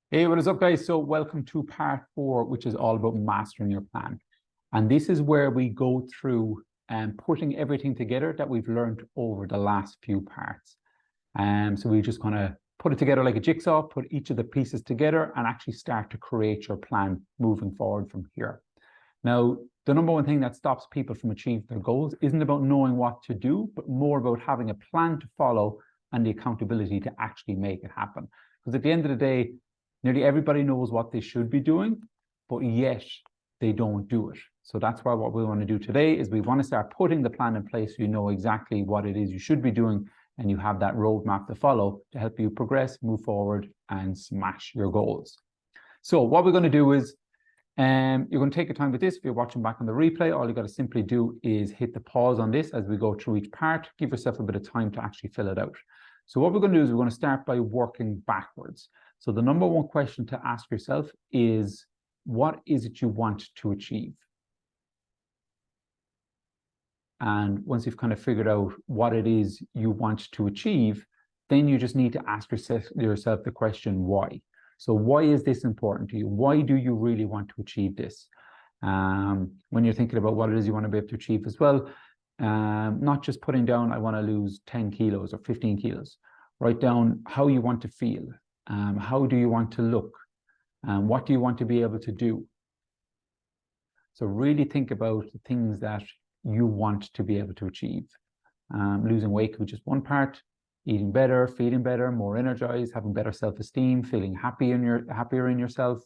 Hey, what is up, guys? So welcome to part 4, which is all about mastering your plan. And this is where we go through putting everything together that we've learned over the last few parts. So we just kind of put it together like a jigsaw, put each of the pieces together and actually start to create your plan moving forward from here. Now, the number one thing that stops people from achieving their goals isn't about knowing what to do, but more about having a plan to follow and the accountability to actually make it happen. Because at the end of the day, nearly everybody knows what they should be doing, but yet they don't do it. So that's why what we want to do today is we want to start putting the plan in place so you know exactly what it is you should be doing and you have that roadmap to follow to help you progress, move forward, and smash your goals. So what we're going to do is you're going to take your time with this. If you're watching back on the replay, all you got to simply do is hit the pause on this as we go through each part. Give yourself a bit of time to actually fill it out. So what we're going to do is we're going to start by working backwards. So the number one question to ask yourself is, what is it you want to achieve? And once you've kind of figured out what it is you want to achieve, then you just need to ask yourself the question, why? So why is this important to you? Why do you really want to achieve this? When you're thinking about what it is you want to be able to achieve as well, not just putting down, I want to lose 10 kilos or 15 kilos. Write down how you want to feel. How do you want to look? What do you want to be able to do? So really think about the things that you want to be able to achieve. Losing weight could be just one part. Eating better, feeling better, more energized, having better self-esteem, feeling happier in yourself.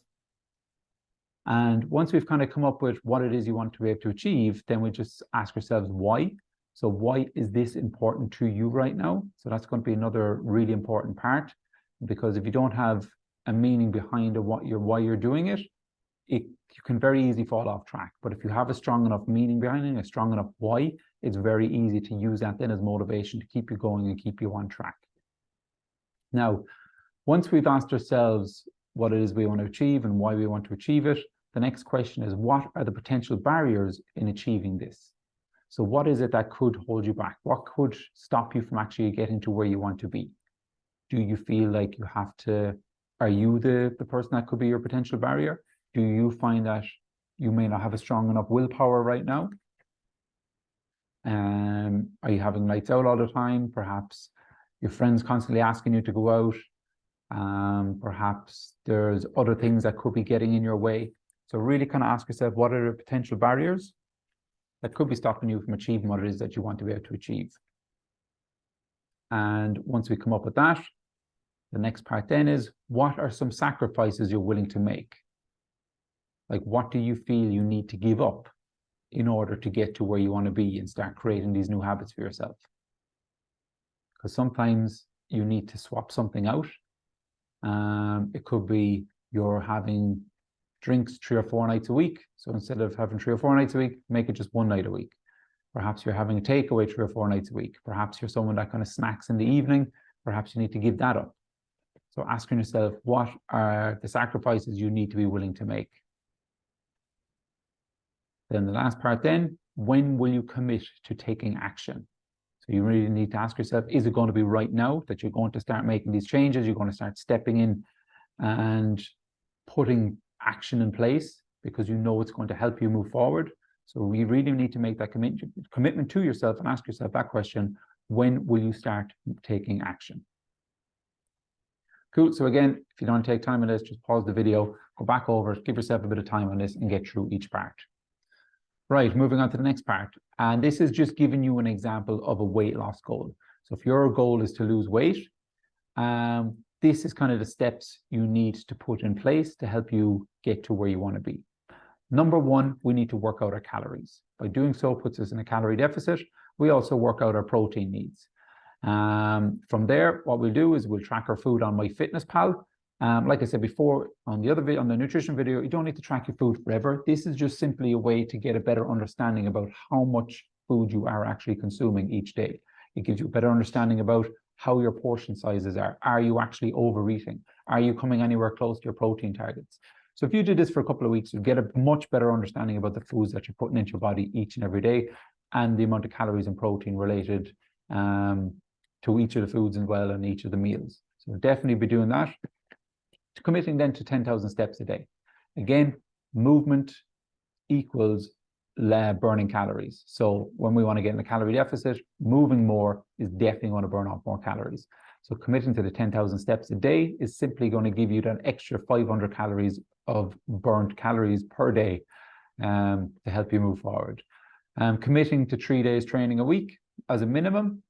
And once we've kind of come up with what it is you want to be able to achieve, then we just ask ourselves why. So why is this important to you right now? So that's going to be another really important part, because if you don't have a meaning behind why you're doing it, you can very easily fall off track. But if you have a strong enough meaning behind it, a strong enough why, it's very easy to use that then as motivation to keep you going and keep you on track. Now, once we've asked ourselves what it is we want to achieve and why we want to achieve it, the next question is, what are the potential barriers in achieving this? So what is it that could hold you back? What could stop you from actually getting to where you want to be? Do you feel like you have to, are you the person that could be your potential barrier? Do you find that you may not have a strong enough willpower right now? Are you having nights out all the time? Perhaps your friends constantly asking you to go out. Perhaps there's other things that could be getting in your way. So really kind of ask yourself, what are the potential barriers that could be stopping you from achieving what it is that you want to be able to achieve? And once we come up with that, the next part then is, what are some sacrifices you're willing to make? Like, what do you feel you need to give up in order to get to where you want to be and start creating these new habits for yourself? Because sometimes you need to swap something out. It could be you're having drinks 3 or 4 nights a week. So instead of having 3 or 4 nights a week, make it just 1 night a week. Perhaps you're having a takeaway 3 or 4 nights a week. Perhaps you're someone that kind of snacks in the evening. Perhaps you need to give that up. So asking yourself, what are the sacrifices you need to be willing to make? Then the last part then, when will you commit to taking action? So you really need to ask yourself, is it going to be right now that you're going to start making these changes? You're going to start stepping in and putting action in place because you know it's going to help you move forward. So we really need to make that commitment to yourself and ask yourself that question, when will you start taking action? Cool. So again, if you don't take time on this, just pause the video, go back over, give yourself a bit of time on this and get through each part. Right, moving on to the next part. And this is just giving you an example of a weight loss goal. So if your goal is to lose weight, this is kind of the steps you need to put in place to help you get to where you want to be. Number one, we need to work out our calories. By doing so, puts us in a calorie deficit. We also work out our protein needs. From there, what we'll do is we'll track our food on MyFitnessPal. Like I said before, on the other video, on the nutrition video, you don't need to track your food forever. This is just simply a way to get a better understanding about how much food you are actually consuming each day. It gives you a better understanding about how your portion sizes are. Are you actually overeating? Are you coming anywhere close to your protein targets? So if you do this for a couple of weeks, you'll get a much better understanding about the foods that you're putting into your body each and every day and the amount of calories and protein related to each of the foods as well and each of the meals. So definitely be doing that. Committing then to 10,000 steps a day. Again, movement equals burning calories. So when we want to get in a calorie deficit, moving more is definitely going to burn off more calories. So committing to the 10,000 steps a day is simply going to give you that extra 500 calories of burnt calories per day to help you move forward. Committing to 3 days training a week as a minimum.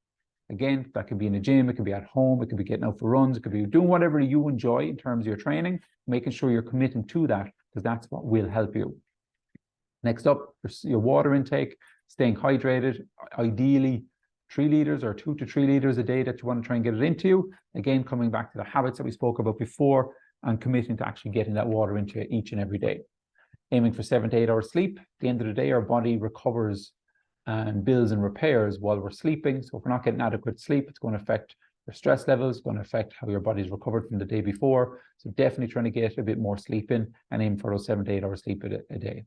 Again, that could be in a gym, it could be at home, it could be getting out for runs, it could be doing whatever you enjoy in terms of your training, making sure you're committing to that, because that's what will help you. Next up, your water intake, staying hydrated, ideally 3 liters or 2 to 3 liters a day that you want to try and get it into you. Again, coming back to the habits that we spoke about before and committing to actually getting that water into you each and every day. Aiming for 7 to 8 hours sleep. At the end of the day, our body recovers and builds and repairs while we're sleeping. So if we're not getting adequate sleep, it's going to affect your stress levels, it's going to affect how your body's recovered from the day before. So definitely trying to get a bit more sleep in and aim for those 7 to 8 hours sleep a day.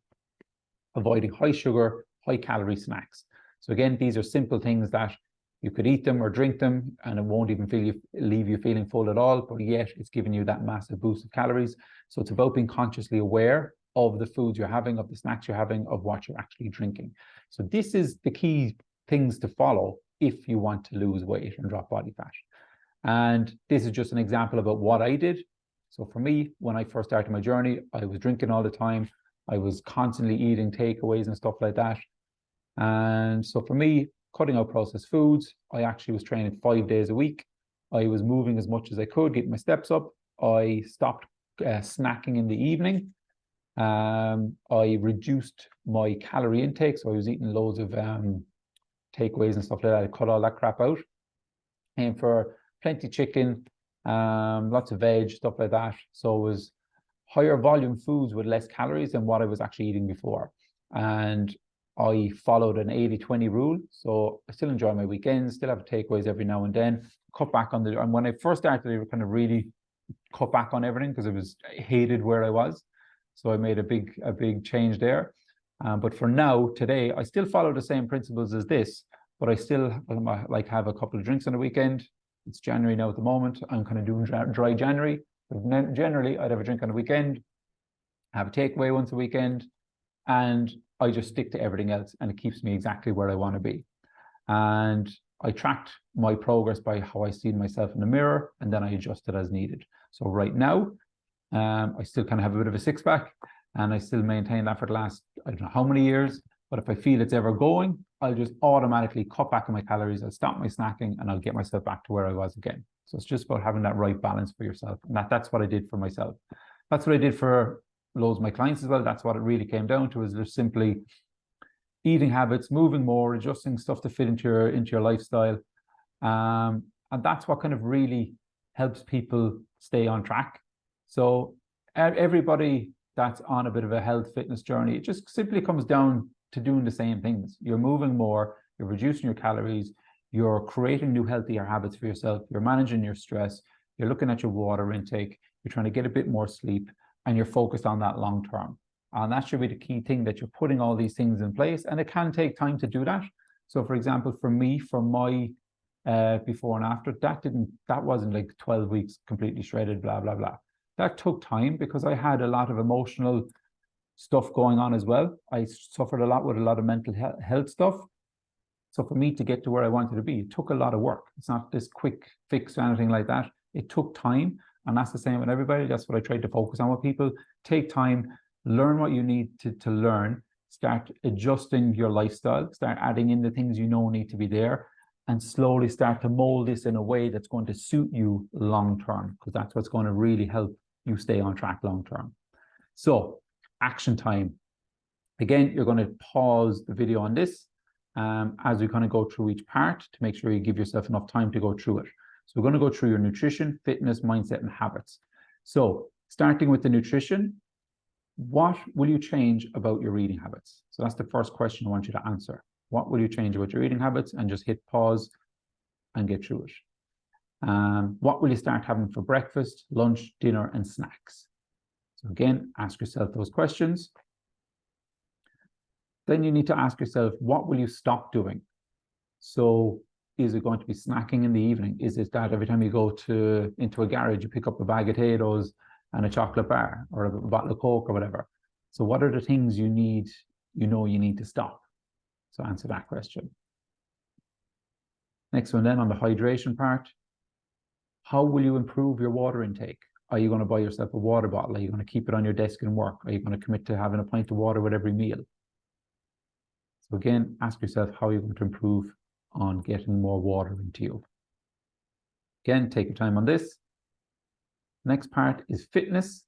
Avoiding high sugar, high calorie snacks. So again, these are simple things that you could eat them or drink them and it won't even leave you feeling full at all, but yet it's giving you that massive boost of calories. So it's about being consciously aware of the foods you're having, of the snacks you're having, of what you're actually drinking. So this is the key things to follow if you want to lose weight and drop body fat. And this is just an example about what I did. So for me, when I first started my journey, I was drinking all the time. I was constantly eating takeaways and stuff like that. And so for me, cutting out processed foods, I actually was training 5 days a week. I was moving as much as I could, getting my steps up. I stopped snacking in the evening. I reduced my calorie intake, so I was eating loads of takeaways and stuff like that. I cut all that crap out, and for plenty chicken, lots of veg, stuff like that. So it was higher volume foods with less calories than what I was actually eating before. And I followed an 80-20 rule. So I still enjoy my weekends, still have takeaways every now and then, cut back on and when I first started, I kind of really cut back on everything because I hated where I was. So I made a big change there. But for now, today, I still follow the same principles as this, but I still like have a couple of drinks on the weekend. It's January now at the moment. I'm kind of doing dry January. But generally, I'd have a drink on the weekend, have a takeaway once a weekend, and I just stick to everything else, and it keeps me exactly where I want to be. And I tracked my progress by how I see myself in the mirror, and then I adjusted as needed. So right now, I still kind of have a bit of a six-pack, and I still maintain that for the last, I don't know how many years, but if I feel it's ever going, I'll just automatically cut back on my calories, I'll stop my snacking, and I'll get myself back to where I was again. So it's just about having that right balance for yourself. And that's what I did for myself. That's what I did for loads of my clients as well. That's what it really came down to, is just simply eating habits, moving more, adjusting stuff to fit into your lifestyle. And that's what kind of really helps people stay on track. So everybody that's on a bit of a health fitness journey, it just simply comes down to doing the same things. You're moving more, you're reducing your calories, you're creating new healthier habits for yourself, you're managing your stress, you're looking at your water intake, you're trying to get a bit more sleep, and you're focused on that long term. And that should be the key thing, that you're putting all these things in place, and it can take time to do that. So for example, for me, from my before and after, that wasn't like 12 weeks completely shredded, blah, blah, blah. That took time because I had a lot of emotional stuff going on as well. I suffered a lot with a lot of mental health stuff. So for me to get to where I wanted to be, it took a lot of work. It's not this quick fix or anything like that. It took time, and that's the same with everybody. That's what I tried to focus on with people. Take time, learn what you need to learn, start adjusting your lifestyle, start adding in the things you know need to be there, and slowly start to mold this in a way that's going to suit you long term, because that's what's going to really help you stay on track long term. So action time. Again, you're going to pause the video on this as we kind of go through each part to make sure you give yourself enough time to go through it. So we're going to go through your nutrition, fitness, mindset, and habits. So starting with the nutrition, what will you change about your eating habits? So that's the first question I want you to answer. What will you change about your eating habits? And just hit pause and get through it. What will you start having for breakfast, lunch, dinner, and snacks? So again, ask yourself those questions. Then you need to ask yourself, what will you stop doing? So is it going to be snacking in the evening? Is it that every time you go into a garage, you pick up a bag of potatoes and a chocolate bar or a bottle of Coke or whatever. So what are the things you need, you need to stop? So answer that question. Next one then on the hydration part. How will you improve your water intake? Are you going to buy yourself a water bottle? Are you going to keep it on your desk and work? Are you going to commit to having a pint of water with every meal? So again, ask yourself how you're going to improve on getting more water into you. Again, take your time on this. Next part is fitness.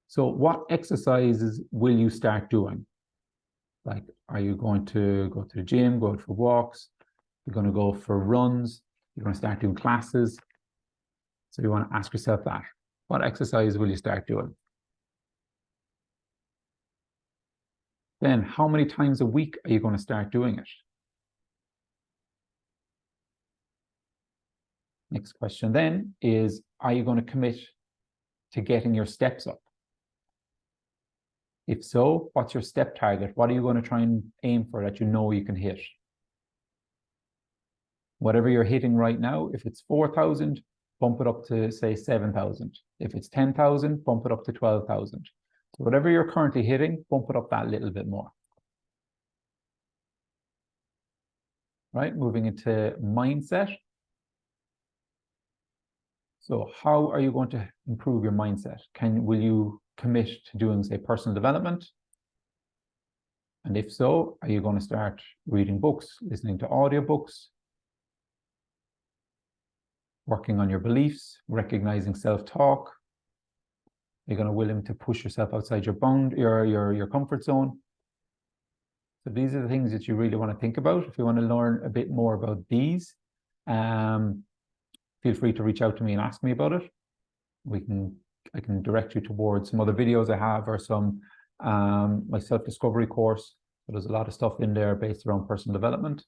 So what exercises will you start doing? Like, are you going to go to the gym, go out for walks? You're going to go for runs? You're going to start doing classes? So you want to ask yourself that. What exercise will you start doing? Then how many times a week are you going to start doing it? Next question then is, are you going to commit to getting your steps up? If so, what's your step target? What are you going to try and aim for that you know you can hit? Whatever you're hitting right now, if it's 4,000, bump it up to, say, 7,000. If it's 10,000, bump it up to 12,000. So whatever you're currently hitting, bump it up that little bit more. Right, moving into mindset. So how are you going to improve your mindset? Will you commit to doing, say, personal development? And if so, are you going to start reading books, listening to audiobooks, working on your beliefs, recognizing self-talk? You're going to willing to push yourself outside your comfort zone. So these are the things that you really want to think about. If you want to learn a bit more about these, feel free to reach out to me and ask me about it. I can direct you towards some other videos I have, or some my self-discovery course. So there's a lot of stuff in there based around personal development.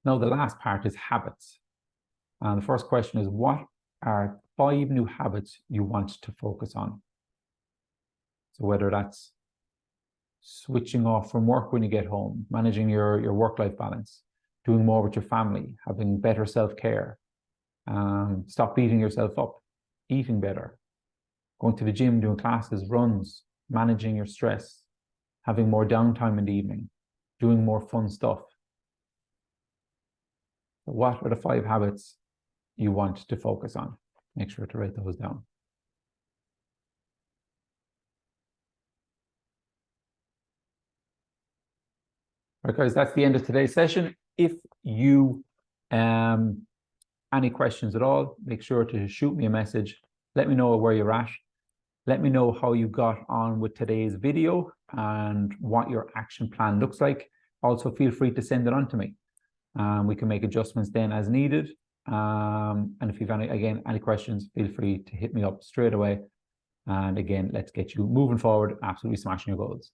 Now the last part is habits. And the first question is, what are 5 new habits you want to focus on? So whether that's switching off from work when you get home, managing your work-life balance, doing more with your family, having better self-care, stop beating yourself up, eating better, going to the gym, doing classes, runs, managing your stress, having more downtime in the evening, doing more fun stuff. What are the 5 habits you want to focus on? Make sure to write those down. All right, guys, that's the end of today's session. If you any questions at all, make sure to shoot me a message. Let me know where you're at. Let me know how you got on with today's video and what your action plan looks like. Also, feel free to send it on to me. We can make adjustments then as needed. And if you've any questions, feel free to hit me up straight away. And again, let's get you moving forward, absolutely smashing your goals.